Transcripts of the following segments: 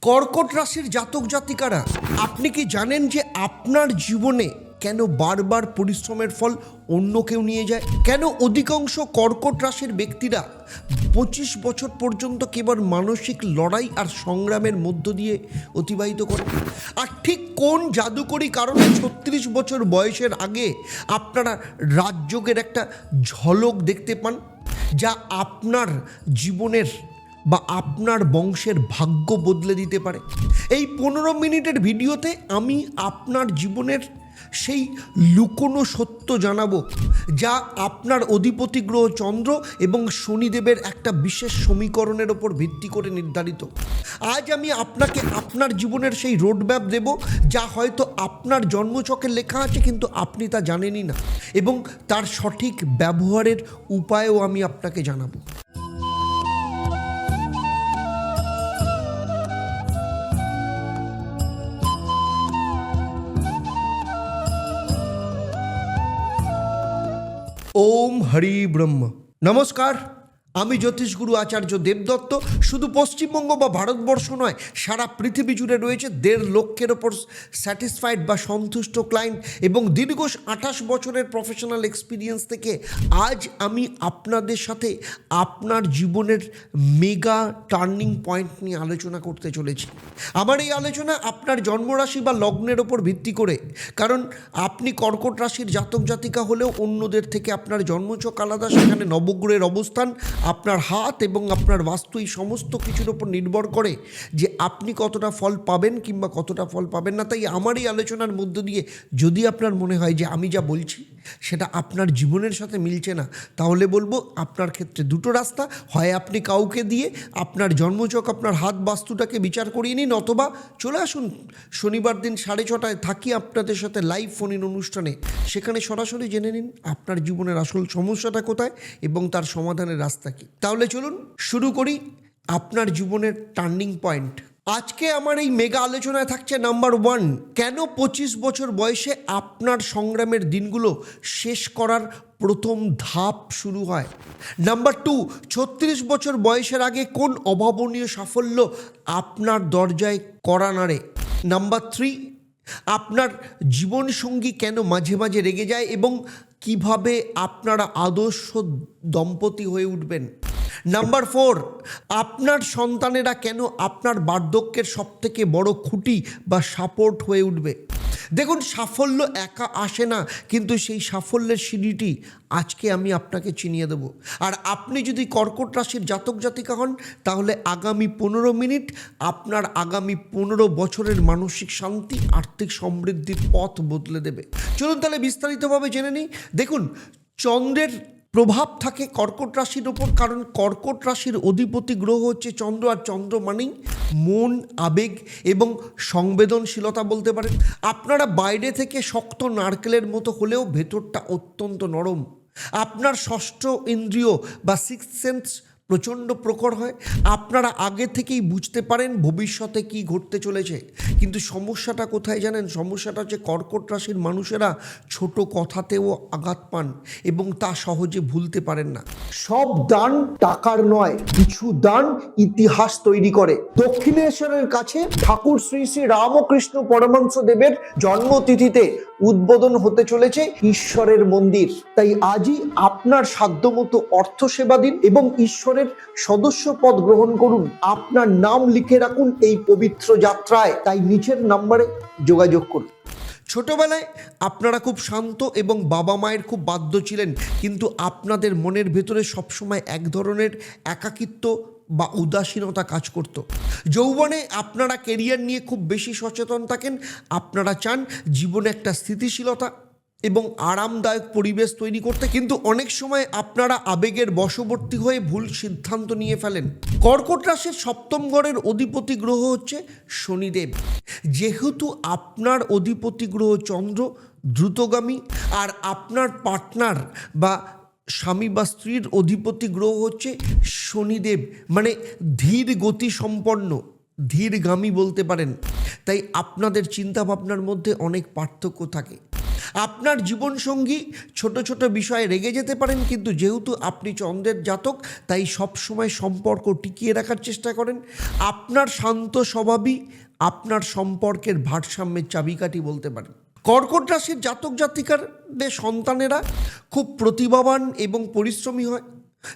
কর্কট রাশির জাতক জাতিকারা, আপনি কি জানেন যে আপনার জীবনে কেন বারবার পরিশ্রমের ফল অন্য কেউ নিয়ে যায়? কেন অধিকাংশ কর্কট রাশির ব্যক্তিরা 25 বছর পর্যন্ত কেবল মানসিক লড়াই আর সংগ্রামের মধ্য দিয়ে অতিবাহিত করে? আর ঠিক কোন জাদুকরী কারণে 36 বছর বয়সের আগে আপনারা রাজযোগের একটা ঝলক দেখতে পান, যা আপনার জীবনের বা আপনার বংশের ভাগ্য বদলে দিতে পারে? এই 15 মিনিটের ভিডিওতে আমি আপনার জীবনের সেই লুকোনো সত্য জানাবো, যা আপনার অধিপতি গ্রহ চন্দ্র এবং শনিদেবের একটা বিশেষ সমীকরণের ওপর ভিত্তি করে নির্ধারিত। আজ আমি আপনাকে আপনার জীবনের সেই রোডম্যাপ দেব, যা হয়তো আপনার জন্মছকে লেখা আছে কিন্তু আপনি তা জানেনই না, এবং তার সঠিক ব্যবহারের উপায়ও আমি আপনাকে জানাবো। ওম হরি ব্রহ্ম। নমস্কার, আমি জ্যোতিষগুরু আচার্য দেবদত্ত। শুধু পশ্চিমবঙ্গ বা ভারতবর্ষ নয়, সারা পৃথিবী জুড়ে রয়েছে 1.5 লক্ষের ওপর স্যাটিসফাইড বা সন্তুষ্ট ক্লায়েন্ট, এবং দীর্ঘ 28 বছরের প্রফেশনাল এক্সপিরিয়েন্স থেকে আজ আমি আপনাদের সাথে আপনার জীবনের মেগা টার্নিং পয়েন্ট নিয়ে আলোচনা করতে চলেছি। আমার এই আলোচনা আপনার জন্মরাশি বা লগ্নের ওপর ভিত্তি করে, কারণ আপনি কর্কট রাশির জাতক জাতিকা হলেও অন্যদের থেকে আপনার জন্মছক আলাদা। সেখানে নবগ্রহের অবস্থান, আপনার হাত এবং আপনার বাস্তু, এই সমস্ত কিছুর ওপর নির্ভর করে যে আপনি কতটা ফল পাবেন কিংবা কতটা ফল পাবেন না। তাই আমার এই আলোচনার মধ্য দিয়ে যদি আপনার মনে হয় যে আমি যা বলছি সেটা আপনার জীবনের সাথে মিলছে না, তাহলে বলবো আপনার ক্ষেত্রে দুটো রাস্তা: হয় আপনি কাউকে দিয়ে আপনার জন্মছক, আপনার হাত বাস্তুটাকে বিচার করিয়ে নিন, অথবা চলে আসুন শনিবার দিন 6:30টায় থাকি আপনাদের সাথে লাইভ ফোন ইন অনুষ্ঠানে। সেখানে সরাসরি জেনে নিন আপনার জীবনের আসল সমস্যাটা কোথায় এবং তার সমাধানের রাস্তা কী। তাহলে চলুন শুরু করি আপনার জীবনের টার্নিং পয়েন্ট। আজকে আমার এই মেগা আলোচনায় থাকছে নাম্বার 1, কেন 25 বছর বয়সে আপনার সংগ্রামের দিনগুলো শেষ করার প্রথম ধাপ শুরু হয়। নাম্বার 2, 36 বছর বয়সের আগে কোন অভাবনীয় সাফল্য আপনার দরজায় কড়া নাড়ে। নাম্বার 3, আপনার জীবনসঙ্গী কেন মাঝে মাঝে রেগে যায় এবং কিভাবে আপনারা আদর্শ দম্পতি হয়ে উঠবেন। নাম্বার 4, আপনার সন্তানেরা কেন আপনার বার্ধক্যের সবথেকে বড় খুঁটি বা সাপোর্ট হয়ে উঠবে। দেখুন, সাফল্য একা আসে না, কিন্তু সেই সাফল্যের সিঁড়িটি আজকে আমি আপনাকে চিনিয়ে দেব। আর আপনি যদি কর্কট রাশির জাতক জাতিকা হন, তাহলে আগামী 15 মিনিট আপনার আগামী 15 বছরের মানসিক শান্তি, আর্থিক সমৃদ্ধির পথ বদলে দেবে। চলুন তাহলে বিস্তারিতভাবে জেনে নিই। দেখুন, চন্দ্রের প্রভাব থাকে কর্কট রাশির ওপর, কারণ কর্কট রাশির অধিপতি গ্রহ হচ্ছে চন্দ্র, আর চন্দ্র মানেই মন, আবেগ এবং সংবেদনশীলতা বলতে পারেন। আপনারা বাইরে থেকে শক্ত নারকেলের মতো হলেও ভেতরটা অত্যন্ত নরম। আপনার ষষ্ঠ ইন্দ্রিয় বা সিক্সথ সেন্স প্রচণ্ড প্রখর হয়। আপনারা আগে থেকেই বুঝতে পারেন ভবিষ্যতে কি ঘটতে চলেছে। কিন্তু সমস্যাটা কোথায় জানেন? সমস্যাটা হচ্ছে কর্কট রাশির মানুষেরা ছোট কথাতেও আঘাত পান এবং তা সহজে ভুলতে পারেন না। সব দান টাকার নয়, কিছু দান ইতিহাস তৈরি করে। দক্ষিণেশ্বরের কাছে ঠাকুর শ্রী শ্রী রামকৃষ্ণ পরমহংস দেবের জন্মতিথিতে উদ্বোধন হতে চলেছে ঈশ্বরের মন্দির। তাই আজই আপনার সাধ্যমতো অর্থ সেবা দিন এবং ঈশ্বরের সদস্য পদ গ্রহণ করুন। আপনার নাম লিখে রাখুন এই পবিত্র যাত্রায়। তাই নিচের নম্বরে যোগাযোগ করুন। ছোটবেলায় আপনারা খুব শান্ত এবং বাবা মায়ের খুব বাধ্য ছিলেন, কিন্তু আপনাদের মনের ভেতরে সবসময় এক ধরনের একাকিত্ব বা উদাসীনতা কাজ করত। যৌবনে আপনারা কেরিয়ার নিয়ে খুব বেশি সচেতন থাকেন। আপনারা চান জীবনে একটা স্থিতিশীলতা এবং আরামদায়ক পরিবেশ তৈরি করতে, কিন্তু অনেক সময় আপনারা আবেগের বশবর্তী হয়ে ভুল সিদ্ধান্ত নিয়ে ফেলেন। কর্কট রাশির সপ্তম ঘরের অধিপতি গ্রহ হচ্ছে শনিদেব। যেহেতু আপনার অধিপতি গ্রহ চন্দ্র দ্রুতগামী, আর আপনার পার্টনার বা স্বামী বা স্ত্রীর অধিপতি গ্রহ হচ্ছে শনিদেব, মানে ধীর গতি সম্পন্ন, ধীরগামী বলতে পারেন। তাই আপনাদের চিন্তাভাবনার মধ্যে অনেক পার্থক্য থাকে। আপনার জীবনসঙ্গী ছোট ছোট বিষয়ে রেগে যেতে পারেন, কিন্তু যেহেতু আপনি চন্দ্রের জাতক তাই সবসময় সম্পর্ক টিকিয়ে রাখার চেষ্টা করেন। আপনার শান্ত স্বভাবই আপনার সম্পর্কের ভারসাম্যের চাবিকাঠি বলতে পারেন। কর্কট রাশির জাতক জাতিকাদের সন্তানেরা খুব প্রতিভাবান এবং পরিশ্রমী হয়।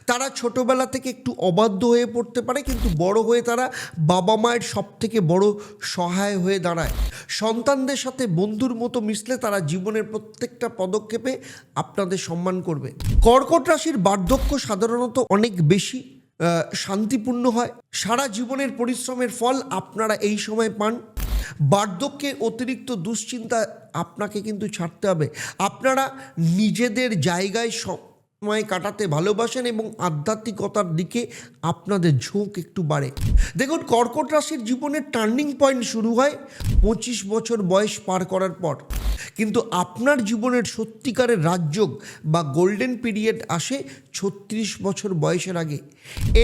তারা ছোটবেলা থেকে একটু অবাধ্য হয়ে পড়তে পারে, কিন্তু বড় হয়ে তারা বাবা মায়ের সবথেকে বড় সহায় হয়ে দাঁড়ায়। সন্তানদের সাথে বন্ধুর মতো মিশলে তারা জীবনের প্রত্যেকটা পদক্ষেপে আপনাদের সম্মান করবে। কর্কট রাশির বার্ধক্য সাধারণত অনেক বেশি শান্তিপূর্ণ হয়। সারা জীবনের পরিশ্রমের ফল আপনারা এই সময় পান। বার্ধক্যে অতিরিক্ত দুশ্চিন্তা আপনাকে কিন্তু ছাড়তে হবে। আপনারা নিজেদের জায়গায় সময় কাটাতে ভালোবাসেন এবং আধ্যাত্মিকতার দিকে আপনাদের ঝোঁক একটু বাড়ে। দেখুন, কর্কট রাশির জীবনের টার্নিং পয়েন্ট শুরু হয় 25 বছর বয়স পার করার পর, কিন্তু আপনার জীবনের সত্যিকারের রাজযোগ বা গোল্ডেন পিরিয়ড আসে 36 বছর বয়সের আগে।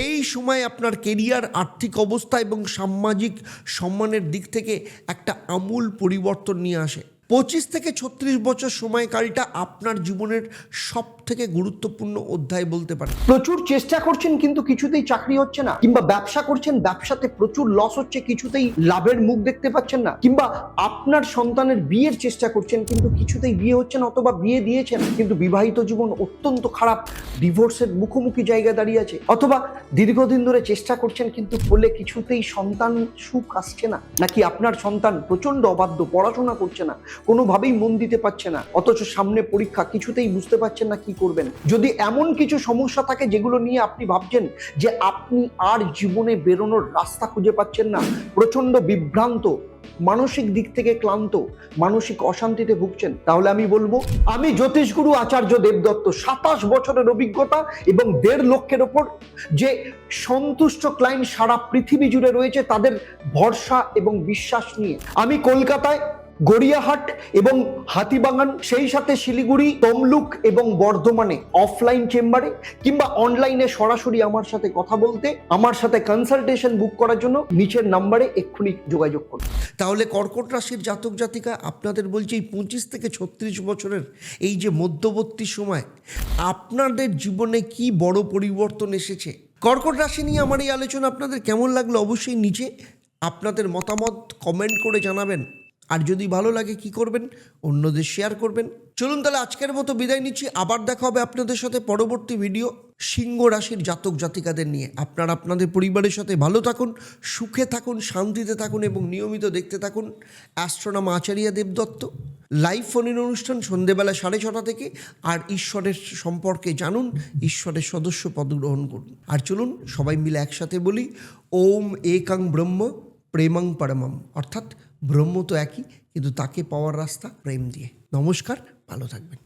এই সময় আপনার কেরিয়ার, আর্থিক অবস্থা এবং সামাজিক সম্মানের দিক থেকে একটা আমূল পরিবর্তন নিয়ে আসে। 25 থেকে 36 বছর সময়কালটা আপনার জীবনের সব থেকে গুরুত্বপূর্ণ অধ্যায় বলতে পারেন। প্রচুর চেষ্টা করছেন কিন্তু কিছুতেই চাকরি হচ্ছে না, কিংবা ব্যবসা করছেন, ব্যবসাতে প্রচুর লস হচ্ছে, কিছুতেই লাভের মুখ দেখতে পাচ্ছেন না, কিংবা আপনার সন্তানের বিয়ের চেষ্টা করছেন কিন্তু কিছুতেই বিয়ে হচ্ছে না, অথবা বিয়ে দিয়েছেন কিন্তু বিবাহিত জীবন অত্যন্ত খারাপ, ডিভোর্সের মুখোমুখি জায়গায় দাঁড়িয়ে আছে, অথবা দীর্ঘদিন ধরে চেষ্টা করছেন কিন্তু ফলে কিছুতেই সন্তান সুখ আসছে না, নাকি আপনার সন্তান প্রচন্ড অবাধ্য, পড়াশোনা করছে না, কোনোভাবেই মন দিতে পারছে না, অথচ সামনে পরীক্ষা, কিছুতেই বুঝতে পারছেন না কি করবেন। যদি এমন কিছু সমস্যা থাকে যেগুলো নিয়ে আপনি ভাবছেন যে আপনি আর জীবনে বেরোনোর রাস্তা খুঁজে পাচ্ছেন না, প্রচন্ড বিভ্রান্ত, মানসিক দিক থেকে ক্লান্ত, মানসিক অশান্তিতে ভুগছেন, তাহলে আমি বলবো, আমি জ্যোতিষগুরু আচার্য দেবদত্ত, 27 বছরের অভিজ্ঞতা এবং 1.5 লক্ষের ওপর যে সন্তুষ্ট ক্লায়েন্ট সারা পৃথিবী জুড়ে রয়েছে, তাদের ভরসা এবং বিশ্বাস নিয়ে আমি কলকাতায় গড়িয়াহাট এবং হাতিবাগান, সেই সাথে শিলিগুড়ি, তমলুক এবং বর্ধমানে অফলাইন চেম্বারে কিংবা অনলাইনে সরাসরি আমার সাথে কথা বলতে, আমার সাথে কনসালটেশন বুক করার জন্য নিচের নাম্বারে এক্ষুনি যোগাযোগ করুন। তাহলে কর্কট রাশির জাতক জাতিকা, আপনাদের বলছি এই 25 থেকে 36 বছরের এই যে মধ্যবর্তী সময় আপনাদের জীবনে কি বড় পরিবর্তন এসেছে। কর্কট রাশি নিয়ে আমার এই আলোচনা আপনাদের কেমন লাগলো অবশ্যই নিচে আপনাদের মতামত কমেন্ট করে জানাবেন। আর যদি ভালো লাগে কি করবেন, অন্যদের শেয়ার করবেন। চলুন তাহলে আজকের মতো বিদায় নিচ্ছি। আবার দেখা হবে আপনাদের সাথে পরবর্তী ভিডিও সিংহ রাশির জাতক জাতিকাদের নিয়ে। আপনারা আপনাদের পরিবারের সাথে ভালো থাকুন, সুখে থাকুন, শান্তিতে থাকুন এবং নিয়মিত দেখতে থাকুন অ্যাস্ট্রোনমার আচার্য দেবদত্ত লাইভ ফোনের অনুষ্ঠান সন্ধেবেলা 6:30 থেকে। আর ঈশ্বরের সম্পর্কে জানুন, ঈশ্বরের সদস্য পদ গ্রহণ করুন। আর চলুন সবাই মিলে একসাথে বলি, ওম একাং ব্রহ্ম প্রেমং পরমম, অর্থাৎ ব্রহ্ম তো একই, কিন্তু তাকে পাওয়ার রাস্তা প্রেম দিয়ে। নমস্কার, ভালো থাকবেন।